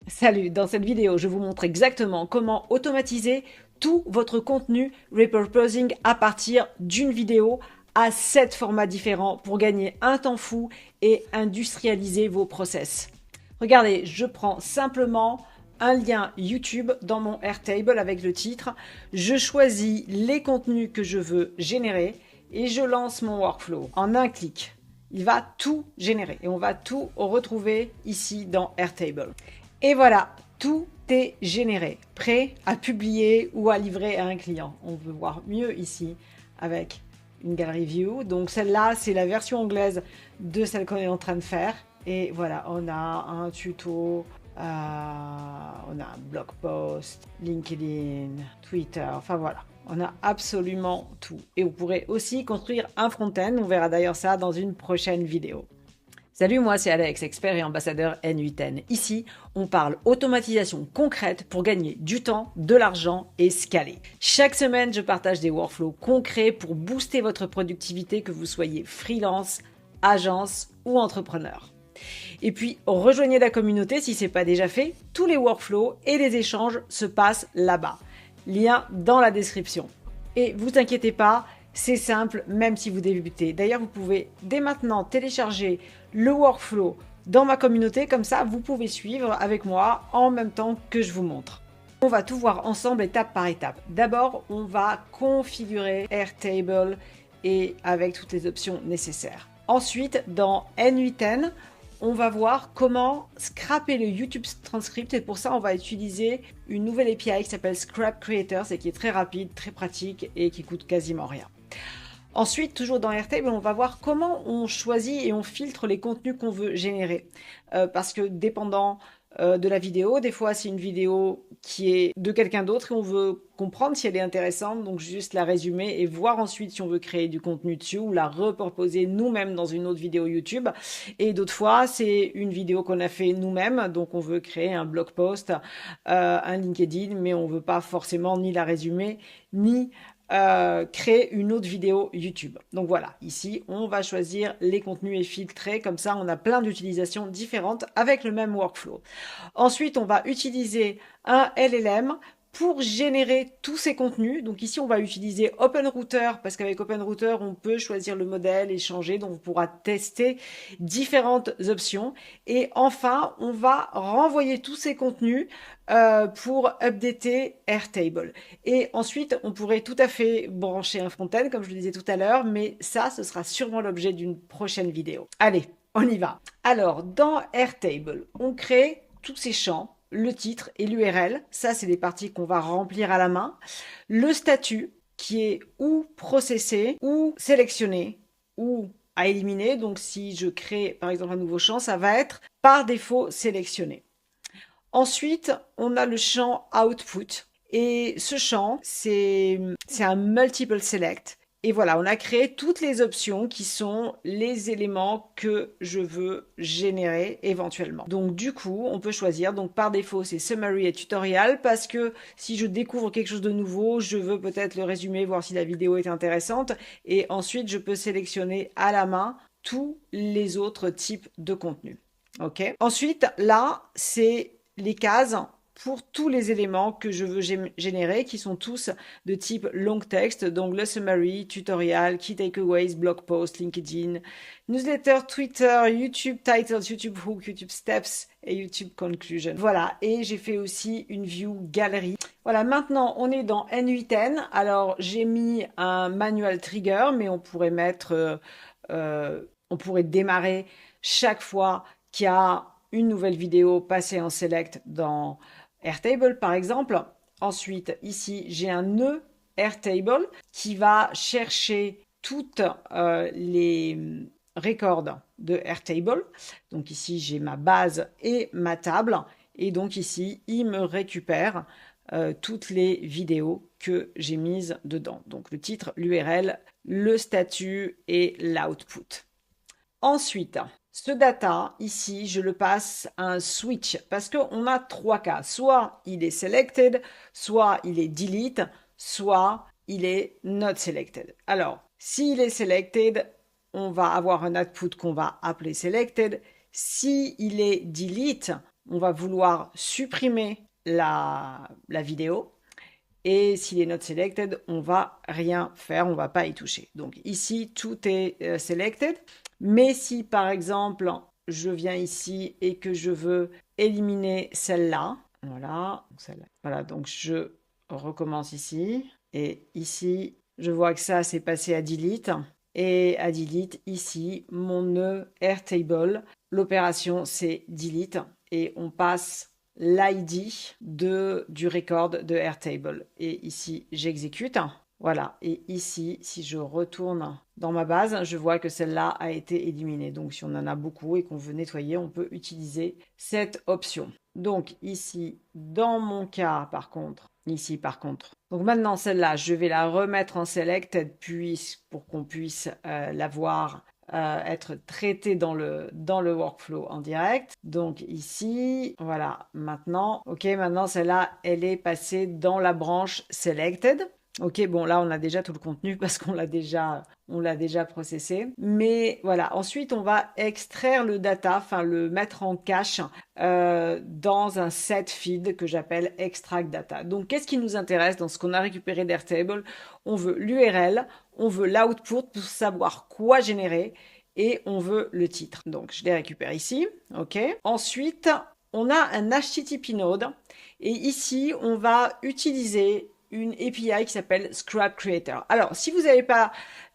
Salut, dans cette vidéo, je vous montre exactement comment automatiser tout votre contenu repurposing à partir d'une vidéo à 7 formats différents pour gagner un temps fou et industrialiser vos process. Regardez, je prends simplement un lien YouTube dans mon Airtable avec le titre, je choisis les contenus que je veux générer et je lance mon workflow en un clic. Il va tout générer et on va tout retrouver ici dans Airtable. Et voilà, tout est généré, prêt à publier ou à livrer à un client. On veut voir mieux ici avec une galerie view. Donc celle-là, c'est la version anglaise de celle qu'on est en train de faire. Et voilà, on a un tuto, on a un blog post, LinkedIn, Twitter, enfin voilà. On a absolument tout. Et vous pourrez aussi construire un front-end. On verra d'ailleurs ça dans une prochaine vidéo. Salut, moi c'est Alex, expert et ambassadeur N8N. Ici, on parle automatisation concrète pour gagner du temps, de l'argent et scaler. Chaque semaine, je partage des workflows concrets pour booster votre productivité, que vous soyez freelance, agence ou entrepreneur. Et puis, rejoignez la communauté si ce n'est pas déjà fait. Tous les workflows et les échanges se passent là-bas. Lien dans la description. Et vous inquiétez pas, c'est simple même si vous débutez. D'ailleurs, vous pouvez dès maintenant télécharger le workflow dans ma communauté. Comme ça, vous pouvez suivre avec moi en même temps que je vous montre. On va tout voir ensemble étape par étape. D'abord, on va configurer Airtable et avec toutes les options nécessaires. Ensuite, dans N8N, on va voir comment scraper le YouTube Transcript et pour ça on va utiliser une nouvelle API qui s'appelle Scrap Creators et qui est très rapide, très pratique et qui coûte quasiment rien. Ensuite, toujours dans Airtable, on va voir comment on choisit et on filtre les contenus qu'on veut générer. Parce que dépendant de la vidéo, des fois c'est une vidéo qui est de quelqu'un d'autre et on veut comprendre si elle est intéressante, donc juste la résumer et voir ensuite si on veut créer du contenu dessus ou la repurposer nous-mêmes dans une autre vidéo YouTube. Et d'autres fois, c'est une vidéo qu'on a fait nous-mêmes, donc on veut créer un blog post, un LinkedIn, mais on veut pas forcément ni la résumer, ni créer une autre vidéo YouTube. Donc voilà, ici, on va choisir les contenus et filtrer. Comme ça, on a plein d'utilisations différentes avec le même workflow. Ensuite, on va utiliser un LLM pour générer tous ces contenus. Donc ici, on va utiliser OpenRouter parce qu'avec OpenRouter, on peut choisir le modèle et changer. Donc on pourra tester différentes options. Et enfin, on va renvoyer tous ces contenus pour updater Airtable. Et ensuite, on pourrait tout à fait brancher un front-end, comme je le disais tout à l'heure, mais ça, ce sera sûrement l'objet d'une prochaine vidéo. Allez, on y va. Alors, dans Airtable, on crée tous ces champs, le titre et l'URL. Ça, c'est les parties qu'on va remplir à la main. Le statut, qui est ou processé, ou sélectionné, ou à éliminer. Donc, si je crée, par exemple, un nouveau champ, ça va être par défaut sélectionné. Ensuite, on a le champ output. Et ce champ, c'est un multiple select. Et voilà, on a créé toutes les options qui sont les éléments que je veux générer éventuellement. Donc du coup, on peut choisir. Donc par défaut, c'est summary et tutorial parce que si je découvre quelque chose de nouveau, je veux peut-être le résumer, voir si la vidéo est intéressante. Et ensuite, je peux sélectionner à la main tous les autres types de contenus. Ok. Ensuite, là, c'est les cases pour tous les éléments que je veux générer, qui sont tous de type long text, donc le summary, tutorial, key takeaways, blog post, LinkedIn, newsletter, Twitter, YouTube titles, YouTube hook, YouTube steps et YouTube conclusion. Voilà, et j'ai fait aussi une view galerie. Voilà, maintenant on est dans N8N. Alors j'ai mis un manual trigger, mais on pourrait mettre, on pourrait démarrer chaque fois qu'il y a une nouvelle vidéo passée en select dans Airtable par exemple. Ensuite, ici, j'ai un nœud Airtable qui va chercher toutes les records de Airtable. Donc ici, j'ai ma base et ma table. Et donc ici, il me récupère toutes les vidéos que j'ai mises dedans. Donc le titre, l'URL, le statut et l'output. Ensuite, ce data, ici, je le passe à un switch parce qu'on a trois cas. Soit il est selected, soit il est delete, soit il est not selected. Alors, s'il est selected, on va avoir un output qu'on va appeler selected. Si il est delete, on va vouloir supprimer la vidéo. Et s'il est not selected, on va rien faire, on va pas y toucher. Donc ici, tout est selected. Mais si par exemple, je viens ici et que je veux éliminer celle-là, voilà, donc je recommence ici. Et ici, je vois que ça, c'est passé à delete. Et à delete, ici, mon nœud Airtable, l'opération, c'est delete. Et on passe l'ID du record de Airtable. Et ici, j'exécute. Voilà. Et ici, si je retourne dans ma base, je vois que celle-là a été éliminée. Donc, si on en a beaucoup et qu'on veut nettoyer, on peut utiliser cette option. Donc, ici, dans mon cas, par contre, donc maintenant, celle-là, je vais la remettre en selected pour qu'on puisse la voir être traité dans le workflow en direct. Donc ici, voilà, maintenant, ok, maintenant celle-là, elle est passée dans la branche selected. Ok, bon là on a déjà tout le contenu parce qu'on l'a déjà processé. Mais voilà, ensuite on va extraire le data, enfin le mettre en cache dans un set feed que j'appelle extract data. Donc qu'est-ce qui nous intéresse dans ce qu'on a récupéré d'Airtable? On veut l'URL, on veut l'output pour savoir quoi générer et on veut le titre. Donc je les récupère ici, ok. Ensuite, on a un HTTP node et ici on va utiliser une API qui s'appelle Scrap Creator. Alors, si vous n'avez pas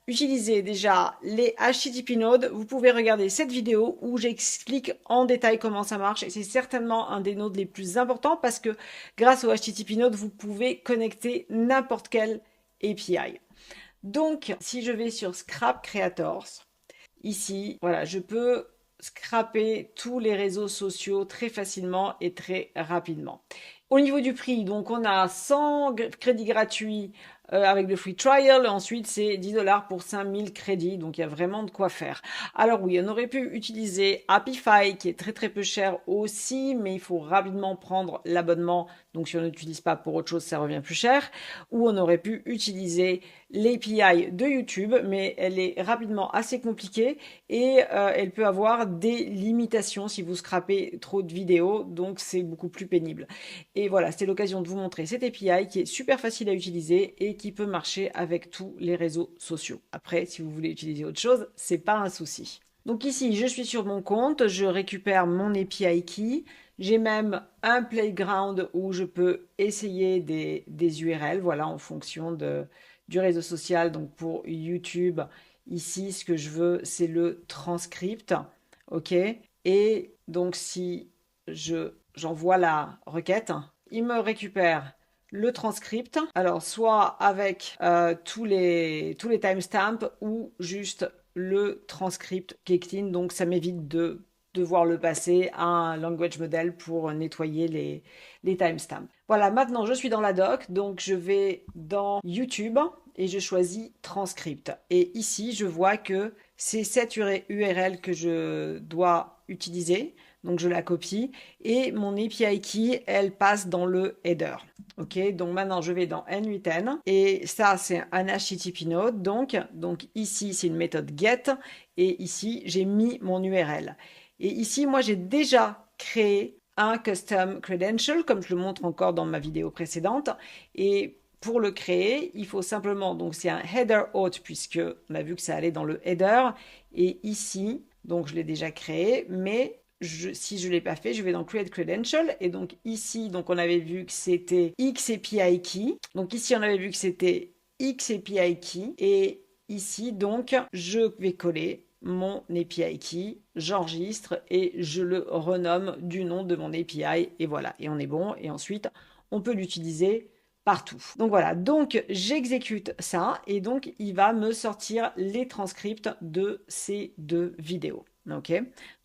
utilisé déjà les HTTP nodes, vous pouvez regarder cette vidéo où j'explique en détail comment ça marche et c'est certainement un des nodes les plus importants parce que grâce au HTTP node, vous pouvez connecter n'importe quelle API. Donc, si je vais sur Scrap Creators, ici, voilà, je peux scraper tous les réseaux sociaux très facilement et très rapidement. Au niveau du prix, donc on a 100 crédits gratuits avec le free trial. Ensuite, c'est 10 $ pour 5000 crédits. Donc, il y a vraiment de quoi faire. Alors oui, on aurait pu utiliser Happify qui est très très peu cher aussi, mais il faut rapidement prendre l'abonnement. Donc, si on n'utilise pas pour autre chose, ça revient plus cher. Ou on aurait pu utiliser l'API de YouTube, mais elle est rapidement assez compliquée et elle peut avoir des limitations si vous scrapez trop de vidéos. Donc, c'est beaucoup plus pénible. Et voilà, c'était l'occasion de vous montrer cette API qui est super facile à utiliser et qui peut marcher avec tous les réseaux sociaux. Après, si vous voulez utiliser autre chose, c'est pas un souci. Donc ici, je suis sur mon compte, je récupère mon API key. J'ai même un playground où je peux essayer des URL, voilà, en fonction du réseau social. Donc pour YouTube, ici, ce que je veux, c'est le transcript, ok? Et donc si j'envoie la requête, il me récupère le transcript, alors soit avec tous les timestamps ou juste le transcript qui est clean, donc ça m'évite de devoir le passer à un language model pour nettoyer les timestamps. Voilà, maintenant je suis dans la doc, donc je vais dans YouTube et je choisis transcript. Et ici, je vois que c'est cette URL que je dois utiliser. Donc je la copie et mon API key, elle passe dans le header. Ok, donc maintenant je vais dans N8N et ça c'est un HTTP node. Donc ici c'est une méthode get et ici j'ai mis mon URL. Et ici moi j'ai déjà créé un custom credential comme je le montre encore dans ma vidéo précédente. Et pour le créer, il faut simplement, donc c'est un header auth puisque on a vu que ça allait dans le header. Et ici, donc je l'ai déjà créé, mais si je ne l'ai pas fait, je vais dans Create Credential. Et donc ici, donc on avait vu que c'était XAPI Key. Donc ici, on avait vu que c'était XAPI Key. Et ici, donc, je vais coller mon API Key, j'enregistre et je le renomme du nom de mon API. Et voilà, et on est bon. Et ensuite, on peut l'utiliser partout. Donc voilà, donc j'exécute ça et donc il va me sortir les transcripts de ces deux vidéos. Ok,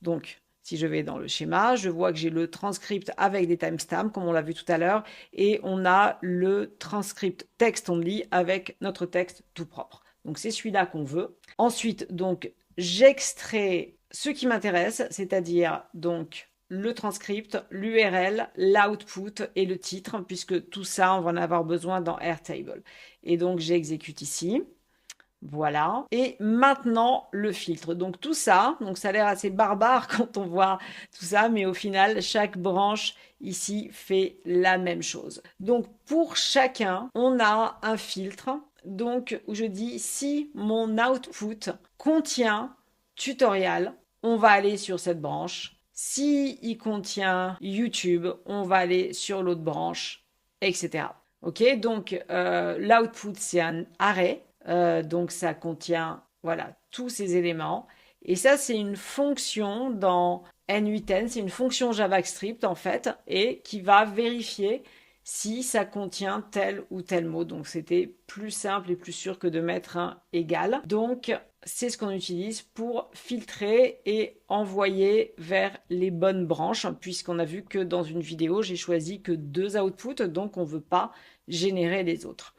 donc si je vais dans le schéma, je vois que j'ai le transcript avec des timestamps, comme on l'a vu tout à l'heure, et on a le transcript text only avec notre texte tout propre. Donc c'est celui-là qu'on veut. Ensuite, donc j'extrais ce qui m'intéresse, c'est-à-dire donc le transcript, l'URL, l'output et le titre, puisque tout ça, on va en avoir besoin dans Airtable. Et donc j'exécute ici. Voilà. Et maintenant, le filtre. Donc tout ça, donc ça a l'air assez barbare quand on voit tout ça, mais au final, chaque branche ici fait la même chose. Donc pour chacun, on a un filtre. Donc où je dis si mon output contient tutoriel, on va aller sur cette branche. Si il contient YouTube, on va aller sur l'autre branche, etc. Ok, donc l'output c'est un array, donc ça contient voilà tous ces éléments. Et ça c'est une fonction dans N8N, c'est une fonction JavaScript en fait, et qui va vérifier si ça contient tel ou tel mot. Donc c'était plus simple et plus sûr que de mettre un égal. Donc c'est ce qu'on utilise pour filtrer et envoyer vers les bonnes branches, puisqu'on a vu que dans une vidéo, j'ai choisi que 2 outputs, donc on ne veut pas générer les autres.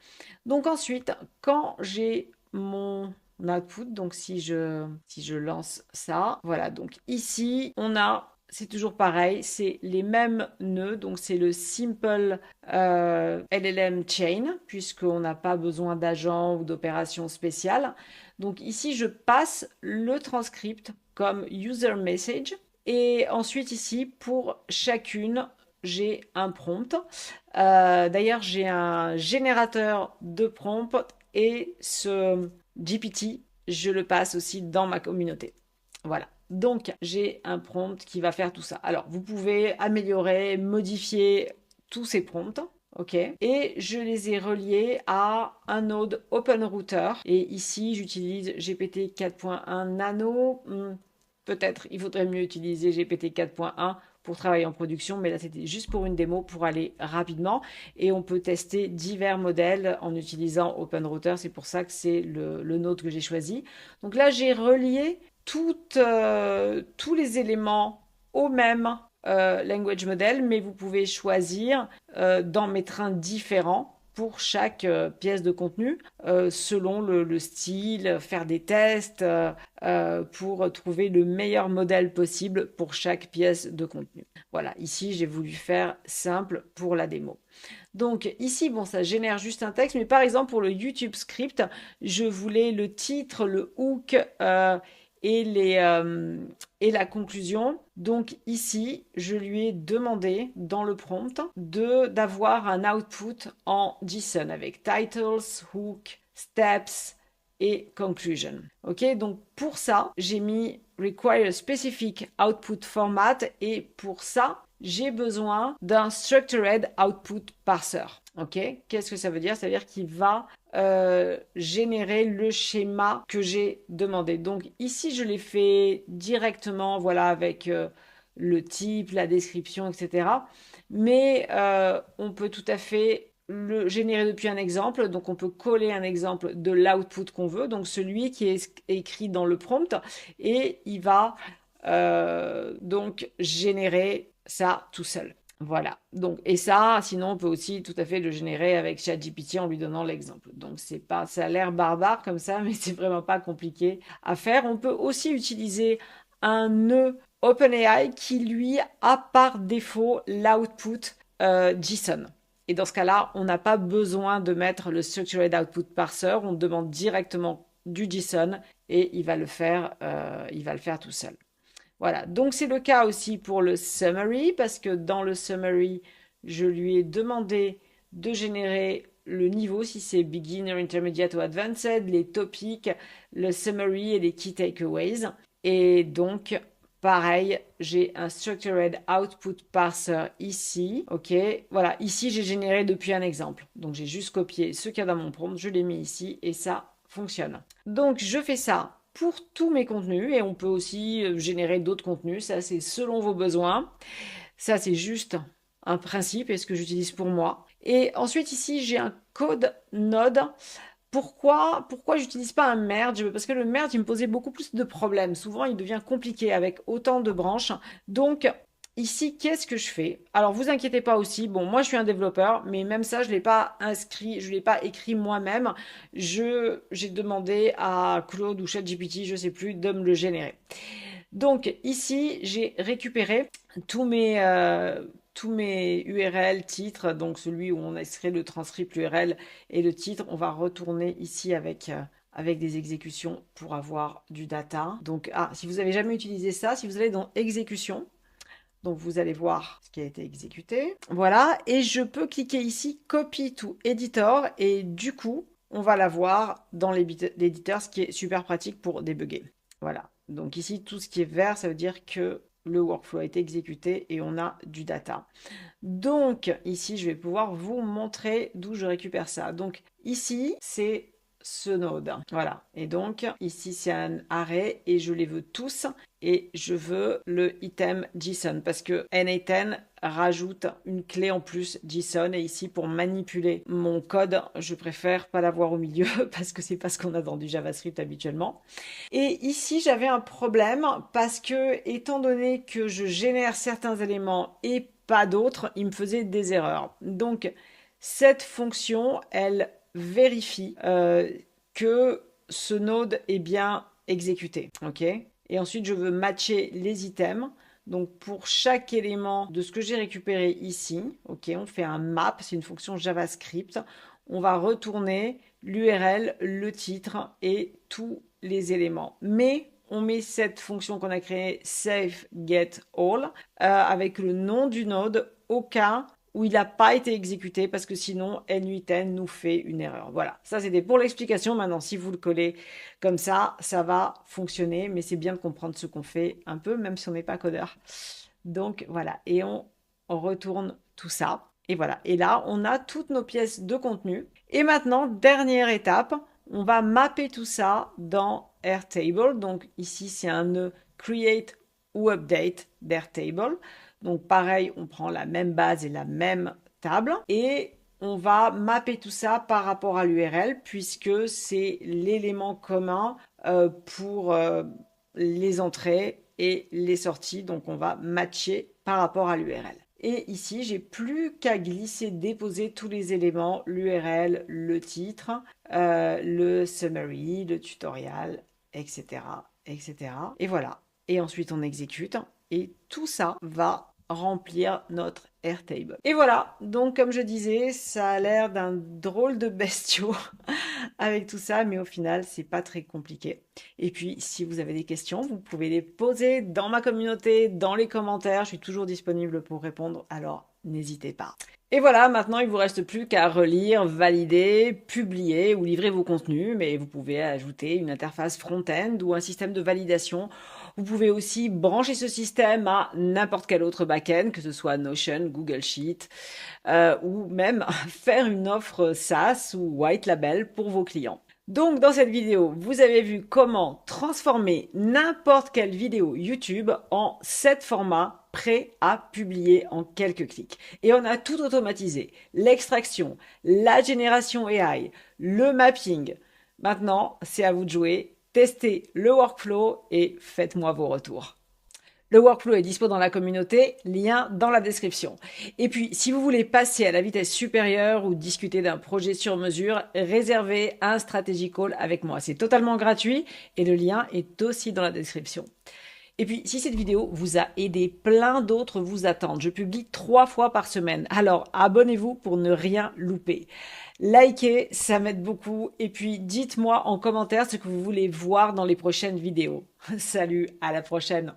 Donc ensuite, quand j'ai mon output, donc si je lance ça, voilà, donc ici, on a c'est toujours pareil, c'est les mêmes nœuds, donc c'est le simple LLM chain, puisqu'on n'a pas besoin d'agent ou d'opération spéciale. Donc ici, je passe le transcript comme user message. Et ensuite ici, pour chacune, j'ai un prompt. D'ailleurs, j'ai un générateur de prompt et ce GPT, je le passe aussi dans ma communauté. Voilà. Donc, j'ai un prompt qui va faire tout ça. Alors, vous pouvez améliorer, modifier tous ces prompts. Ok. Et je les ai reliés à un node OpenRouter. Et ici, j'utilise GPT 4.1 Nano. Peut-être il faudrait mieux utiliser GPT 4.1 pour travailler en production, mais là c'était juste pour une démo pour aller rapidement. Et on peut tester divers modèles en utilisant OpenRouter. C'est pour ça que c'est le node que j'ai choisi. Donc là, j'ai relié tous les éléments au même language model, mais vous pouvez choisir d'en mettre un différent pour chaque pièce de contenu, selon le style, faire des tests pour trouver le meilleur modèle possible pour chaque pièce de contenu. Voilà, ici j'ai voulu faire simple pour la démo. Donc ici, bon, ça génère juste un texte, mais par exemple pour le YouTube script, je voulais le titre, le hook et la conclusion. Donc ici, je lui ai demandé dans le prompt d'avoir un output en JSON avec titles, hook, steps et conclusion. Ok, donc pour ça, j'ai mis require a specific output format et pour ça, j'ai besoin d'un structured output parser. Ok, qu'est-ce que ça veut dire? Ça veut dire qu'il va générer le schéma que j'ai demandé. Donc ici, je l'ai fait directement, voilà, avec le type, la description, etc. Mais on peut tout à fait le générer depuis un exemple. Donc on peut coller un exemple de l'output qu'on veut, donc celui qui est écrit dans le prompt, et il va donc générer ça tout seul. Voilà. Donc, et ça, sinon, on peut aussi tout à fait le générer avec ChatGPT en lui donnant l'exemple. Donc, c'est pas, ça a l'air barbare comme ça, mais c'est vraiment pas compliqué à faire. On peut aussi utiliser un nœud OpenAI qui, lui, a par défaut l'output JSON. Et dans ce cas-là, on n'a pas besoin de mettre le Structured Output Parser. On demande directement du JSON et il va le faire tout seul. Voilà, donc c'est le cas aussi pour le summary, parce que dans le summary, je lui ai demandé de générer le niveau, si c'est beginner, intermediate ou advanced, les topics, le summary et les key takeaways. Et donc, pareil, j'ai un structured output parser ici. Ok, voilà, ici j'ai généré depuis un exemple. Donc j'ai juste copié ce qu'il y a dans mon prompt, je l'ai mis ici et ça fonctionne. Donc je fais ça pour tous mes contenus et on peut aussi générer d'autres contenus. Ça, c'est selon vos besoins. Ça, c'est juste un principe et ce que j'utilise pour moi. Et ensuite, ici, j'ai un code node. Pourquoi j'utilise pas un merge? Parce que le merge, il me posait beaucoup plus de problèmes. Souvent, il devient compliqué avec autant de branches. Donc, ici, qu'est-ce que je fais? Alors, vous inquiétez pas aussi. Bon, moi, je suis un développeur, mais même ça, je l'ai pas inscrit, je l'ai pas écrit moi-même. J'ai demandé à Claude ou ChatGPT, je sais plus, de me le générer. Donc, ici, j'ai récupéré tous mes URL titres, donc celui où on inscrit le transcript URL et le titre. On va retourner ici avec avec des exécutions pour avoir du data. Donc, si vous n'avez jamais utilisé ça, si vous allez dans exécution, donc vous allez voir ce qui a été exécuté. Voilà, et je peux cliquer ici Copy to Editor et du coup, on va l'avoir dans l'éditeur, ce qui est super pratique pour débugger. Voilà, donc ici, tout ce qui est vert, ça veut dire que le workflow a été exécuté et on a du data. Donc ici, je vais pouvoir vous montrer d'où je récupère ça. Donc ici, c'est ce node. Voilà. Et donc, ici, c'est un array et je les veux tous. Et je veux le item JSON parce que N8N rajoute une clé en plus JSON. Et ici, pour manipuler mon code, je préfère pas l'avoir au milieu parce que c'est pas ce qu'on a dans du JavaScript habituellement. Et ici, j'avais un problème parce que, étant donné que je génère certains éléments et pas d'autres, il me faisait des erreurs. Donc, cette fonction, elle vérifie que ce node est bien exécuté. Ok. Et ensuite, je veux matcher les items. Donc, pour chaque élément de ce que j'ai récupéré ici, ok, on fait un map, c'est une fonction JavaScript. On va retourner l'URL, le titre et tous les éléments. Mais on met cette fonction qu'on a créée, save get all, avec le nom du node au cas où il n'a pas été exécuté parce que sinon N8N nous fait une erreur. Voilà, ça c'était pour l'explication. Maintenant, si vous le collez comme ça va fonctionner, mais c'est bien de comprendre ce qu'on fait un peu, même si on n'est pas codeur. Donc voilà, et on retourne tout ça. Et voilà, et là, on a toutes nos pièces de contenu. Et maintenant, dernière étape, on va mapper tout ça dans Airtable. Donc ici, c'est un nœud create ou update d'Airtable. Donc pareil, on prend la même base et la même table et on va mapper tout ça par rapport à l'URL puisque c'est l'élément commun pour les entrées et les sorties. Donc on va matcher par rapport à l'URL. Et ici, j'ai plus qu'à glisser, déposer tous les éléments, l'URL, le titre, le summary, le tutorial, etc., etc. Et voilà. Et ensuite, on exécute. Et tout ça va remplir notre Airtable. Et voilà, donc comme je disais, ça a l'air d'un drôle de bestiau avec tout ça, mais au final, c'est pas très compliqué. Et puis, si vous avez des questions, vous pouvez les poser dans ma communauté, dans les commentaires. Je suis toujours disponible pour répondre, alors n'hésitez pas. Et voilà, maintenant il vous reste plus qu'à relire, valider, publier ou livrer vos contenus, mais vous pouvez ajouter une interface front-end ou un système de validation. Vous pouvez aussi brancher ce système à n'importe quel autre back-end, que ce soit Notion, Google Sheet, ou même faire une offre SaaS ou White Label pour vos clients. Donc dans cette vidéo, vous avez vu comment transformer n'importe quelle vidéo YouTube en 7 formats prêts à publier en quelques clics. Et on a tout automatisé. L'extraction, la génération AI, le mapping. Maintenant, c'est à vous de jouer. Testez le workflow et faites-moi vos retours. Le workflow est dispo dans la communauté, lien dans la description. Et puis, si vous voulez passer à la vitesse supérieure ou discuter d'un projet sur mesure, réservez un strategy call avec moi. C'est totalement gratuit et le lien est aussi dans la description. Et puis, si cette vidéo vous a aidé, plein d'autres vous attendent. Je publie 3 fois par semaine. Alors, abonnez-vous pour ne rien louper. Likez, ça m'aide beaucoup. Et puis, dites-moi en commentaire ce que vous voulez voir dans les prochaines vidéos. Salut, à la prochaine.